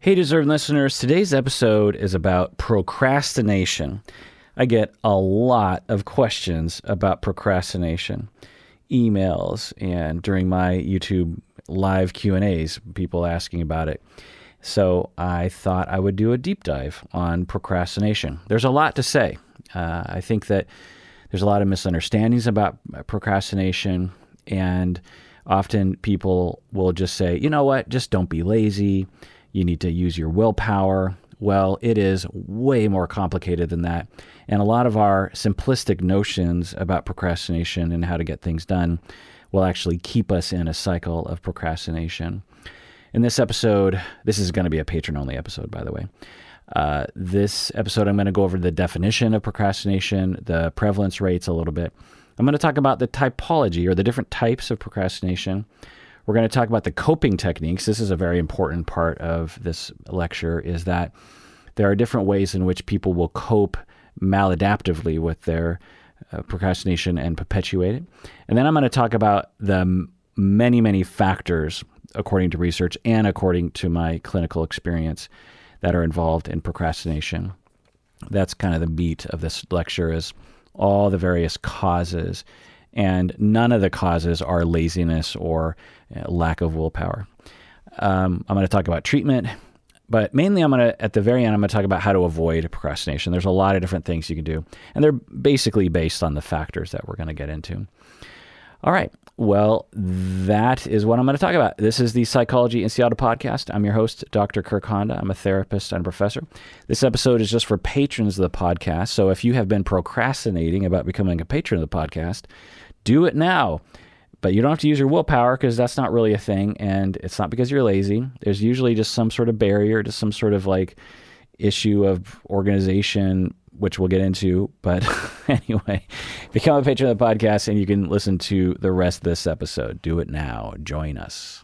Hey, deserving listeners, today's episode is about procrastination. I get a lot of questions about procrastination, emails, and during my YouTube live Q&As, people asking about it. So I thought I would do a deep dive on procrastination. There's a lot to say. I think that there's a lot of misunderstandings about procrastination, and often people will just say, you know what, just don't be lazy. You need to use your willpower. Well, it is way more complicated than that. And a lot of our simplistic notions about procrastination and how to get things done will actually keep us in a cycle of procrastination. In this episode, this is going to be a patron-only episode, by the way. This episode, I'm going to go over the definition of procrastination, the prevalence rates a little bit. I'm going to talk about the typology or the different types of procrastination. We're going to talk about the coping techniques. This is a very important part of this lecture, is that there are different ways in which people will cope maladaptively with their procrastination and perpetuate it. And then I'm going to talk about the many, many factors, according to research and according to my clinical experience, that are involved in procrastination. That's kind of the meat of this lecture, is all the various causes. And none of the causes are laziness or lack of willpower. I'm going to talk about treatment, but mainly at the very end, I'm going to talk about how to avoid procrastination. There's a lot of different things you can do, and they're basically based on the factors that we're going to get into. All right. Well, that is what I'm going to talk about. This is the Psychology in Seattle podcast. I'm your host, Dr. Kirk Honda. I'm a therapist and professor. This episode is just for patrons of the podcast. So if you have been procrastinating about becoming a patron of the podcast, do it now. But you don't have to use your willpower, because that's not really a thing. And it's not because you're lazy. There's usually just some sort of barrier, just some sort of like issue of organization, which we'll get into. But anyway, become a patron of the podcast and you can listen to the rest of this episode. Do it now. Join us.